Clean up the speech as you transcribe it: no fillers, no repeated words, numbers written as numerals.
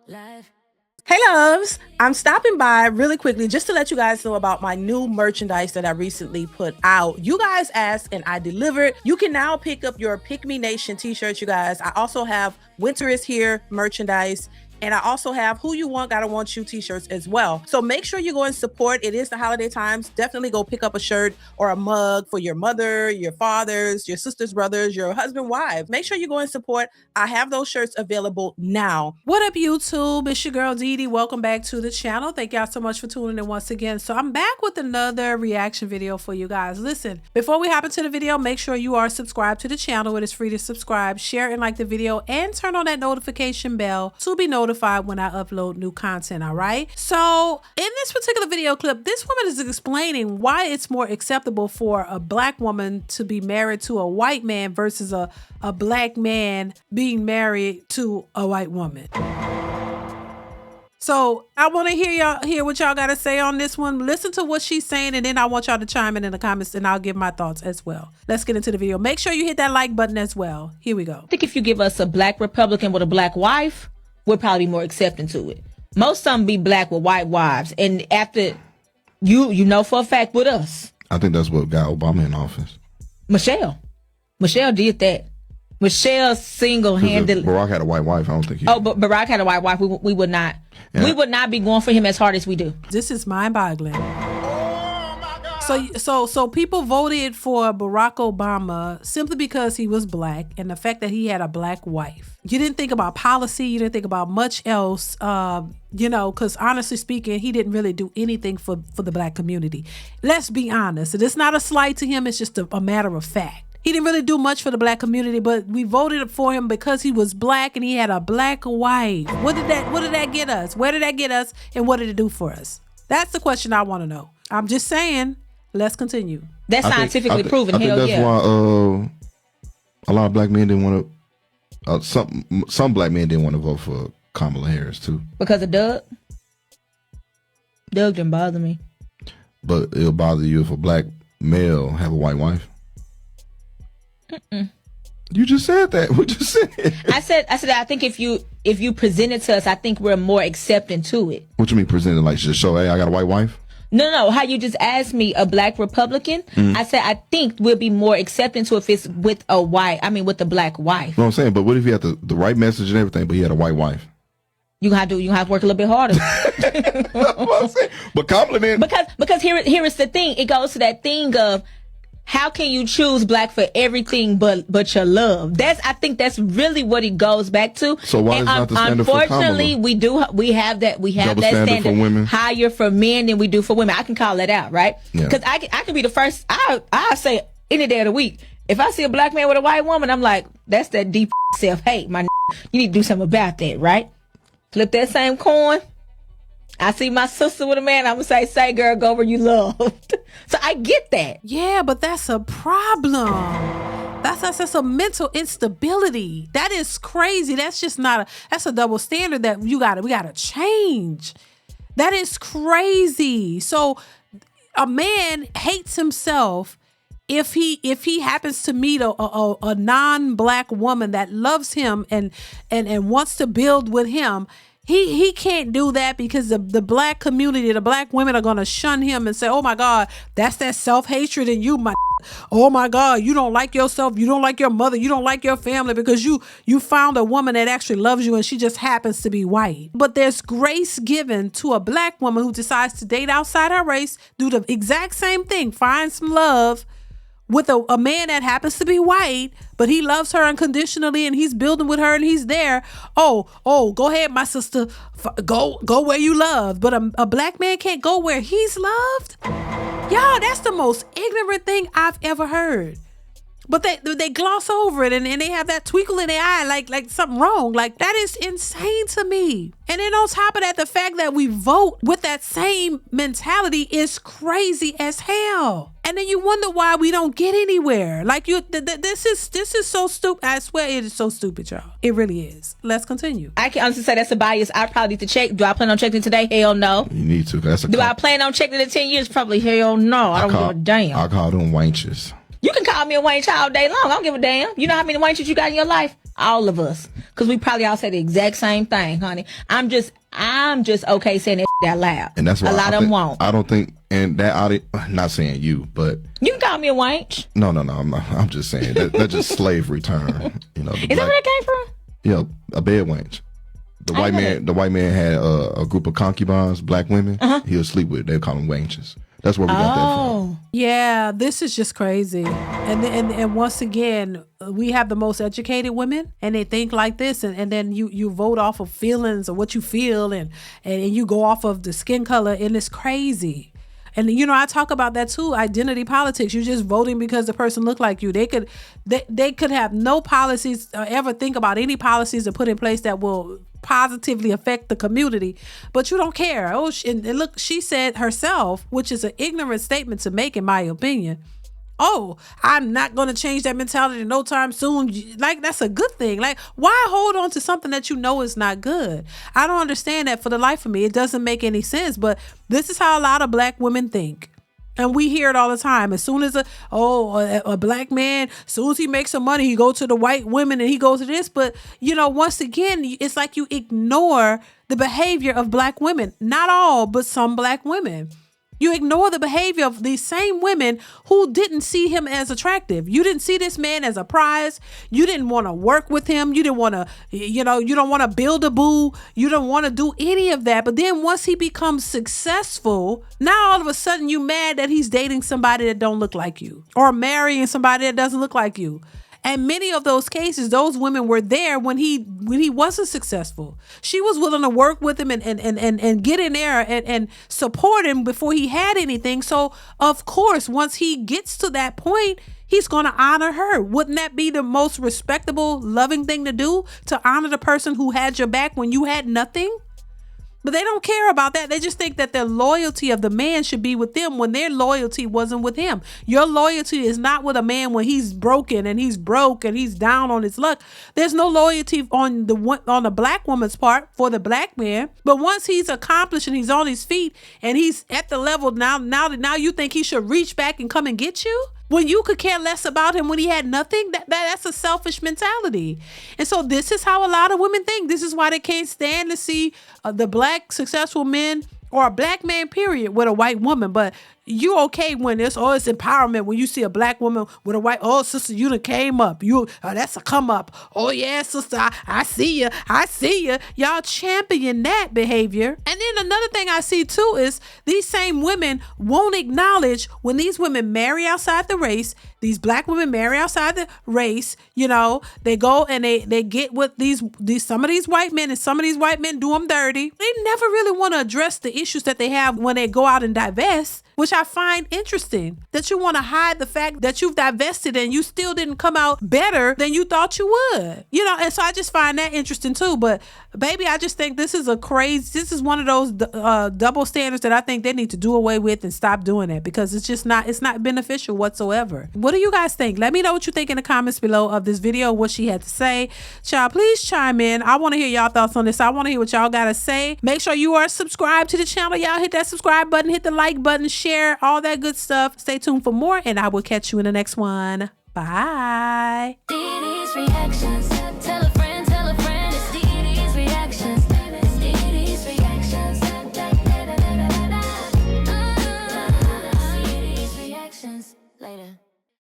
Life. Hey loves, I'm stopping by really quickly just to let you guys know about my new merchandise that I recently put out. You guys asked and I delivered. You can now pick up your Pick Me Nation t-shirts, you guys. I also have Winter is Here merchandise. And I also have Who You Want, Gotta Want You t-shirts as well. So make sure you go and support. It is the holiday times. Definitely go pick up a shirt or a mug for your mother, your fathers, your sisters, brothers, your husband, wife. Make sure you go and support. I have those shirts available now. What up, YouTube? It's your girl, DeeDee. Welcome back to the channel. Thank y'all so much for tuning in once again. So I'm back with another reaction video for you guys. Listen, before we hop into the video, make sure you are subscribed to the channel. It is free to subscribe, share and like the video, and turn on that notification bell to be notified when I upload new content. All right, so in this particular video clip, this woman is explaining why it's more acceptable for a black woman to be married to a white man versus a black man being married to a white woman. So I want to hear what y'all got to say on this one. Listen to what she's saying, and then I want y'all to chime in the comments, and I'll give my thoughts as well. Let's get into the video. Make sure you hit that like button as well. Here we go. I think if you give us a black Republican with a black wife, we'll probably be more accepting to it. Most of them be black with white wives, and after you know for a fact with us, I think that's what got Obama in office. Michelle did that. Michelle single-handedly. Barack had a white wife. I don't think he. Oh, but Barack had a white wife. We would not. Yeah. We would not be going for him as hard as we do. This is mind-boggling. So people voted for Barack Obama simply because he was black and the fact that he had a black wife. You didn't think about policy. You didn't think about much else, you know, because honestly speaking, he didn't really do anything for the black community. Let's be honest. It's not a slight to him. It's just a matter of fact. He didn't really do much for the black community, but we voted for him because he was black and he had a black wife. What did that get us? Where did that get us? And what did it do for us? That's the question I want to know. I'm just saying. Let's continue. That's scientifically proven. I think that's why a lot of black men didn't want to. Some black men didn't want to vote for Kamala Harris too. Because of Doug. Doug didn't bother me. But it'll bother you if a black male have a white wife. You just said that. What you said? I said. I think if you present it to us, I think we're more accepting to it. What you mean presented? Like just show, hey, I got a white wife. No. How you just asked me a black Republican? I said I think we'll be more accepting to if it's with a with a black wife. You know what I'm saying? But what if he had the right message and everything, but he had a white wife? You have to work a little bit harder. But compliment. Because here is the thing. It goes to that thing of how can you choose black for everything but your love? I think that's really what it goes back to. So why is not the standard for Kamala? Unfortunately, we have that standard for women, higher for men than we do for women. I can call that out, right? Because I can be the first. I say any day of the week. If I see a black man with a white woman, I'm like, that's that deep self-hate. You need to do something about that, right? Flip that same coin. I see my sister with a man, I'm gonna say girl, go where you loved. So I get that. Yeah, but that's a problem. That's a mental instability. That is crazy. That's just that's a double standard that we gotta change. That is crazy. So a man hates himself if he happens to meet a non-black woman that loves him and wants to build with him. He can't do that because the black community, the black women are going to shun him and say, oh my God, that's that self-hatred in you, my. Oh my God, you don't like yourself. You don't like your mother. You don't like your family because you found a woman that actually loves you and she just happens to be white. But there's grace given to a black woman who decides to date outside her race, do the exact same thing, find some love with a man that happens to be white, but he loves her unconditionally and he's building with her and he's there. Oh, go ahead, my sister. Go where you love. But a black man can't go where he's loved? Y'all, that's the most ignorant thing I've ever heard. But they gloss over it and they have that twinkle in their eye like something wrong. Like, that is insane to me. And then on top of that, the fact that we vote with that same mentality is crazy as hell. And then you wonder why we don't get anywhere. Like, this is so stupid. I swear it is so stupid, y'all. It really is. Let's continue. I can honestly say that's a bias. I probably need to check. Do I plan on checking it today? Hell no. You need to. Do I plan on checking it in 10 years? Probably hell no. I don't give a damn. I call them wenches. You can call me a wench all day long. I don't give a damn. You know how many wenches you got in your life? All of us. because we probably all say the exact same thing, honey. I'm just okay saying that out loud. And that's why a lot of them won't. I don't think, and that audience, not saying you, but you can call me a wench. No, I'm not. I'm just saying that's just slavery term. You know, is that where that came from? Yeah, a bed wench. The white man had a group of concubines, black women. He would sleep with. They call them wenches. That's where we got that from. Yeah, this is just crazy. And once again, we have the most educated women, and they think like this, and then you vote off of feelings or what you feel, and you go off of the skin color, and it's crazy. And you know, I talk about that too, identity politics. You're just voting because the person look like you. They could have no policies or ever think about any policies to put in place that will positively affect the community, but you don't care. Oh, and look, she said herself, which is an ignorant statement to make, in my opinion. Oh, I'm not going to change that mentality no time soon. Like, that's a good thing. Like, why hold on to something that you know is not good? I don't understand that for the life of me. It doesn't make any sense, but this is how a lot of black women think. And we hear it all the time. As soon as a black man, as soon as he makes some money, he goes to the white women and he goes to this. But, you know, once again, it's like you ignore the behavior of black women. Not all, but some black women. You ignore the behavior of these same women who didn't see him as attractive. You didn't see this man as a prize. You didn't want to work with him. You didn't want to, you don't want to build a boo. You don't want to do any of that. But then once he becomes successful, now all of a sudden you mad that he's dating somebody that don't look like you or marrying somebody that doesn't look like you. And many of those cases, those women were there when he wasn't successful. She was willing to work with him and get in there and support him before he had anything. So, of course, once he gets to that point, he's going to honor her. Wouldn't that be the most respectable, loving thing to do? To honor the person who had your back when you had nothing? But they don't care about that. They just think that the loyalty of the man should be with them when their loyalty wasn't with him. Your loyalty is not with a man when he's broken and he's broke and he's down on his luck. There's no loyalty on the black woman's part for the black man. But once he's accomplished and he's on his feet and he's at the level now you think he should reach back and come and get you? When you could care less about him when he had nothing, that's a selfish mentality. And so this is how a lot of women think. This is why they can't stand to see the black successful men or a black man, period, with a white woman. But you okay when it's empowerment when you see a black woman with a white, sister, you done came up. That's a come up. Oh yeah, sister, I see you. Y'all champion that behavior. And then another thing I see too is these same women won't acknowledge when these women marry outside the race. These black women marry outside the race, they go and they get with some of these white men, and some of these white men do them dirty. They never really want to address the issues that they have when they go out and divest, which I find interesting, that you want to hide the fact that you've divested and you still didn't come out better than you thought you would, and so I just find that interesting too. But baby, I just think this is one of those double standards that I think they need to do away with and stop doing it, because it's not beneficial whatsoever. What do you guys think? Let me know what you think in the comments below of this video, what she had to say. Y'all, please chime in. I want to hear y'all thoughts on this. I want to hear what y'all got to say. Make sure you are subscribed to the channel. Y'all hit that subscribe button, hit the like button, share, all that good stuff. Stay tuned for more, and I will catch you in the next one. Bye. DeeDees Reactions. Tell a friend, it's DeeDees Reactions. It's DeeDees Reactions. DeeDees Reactions. Later.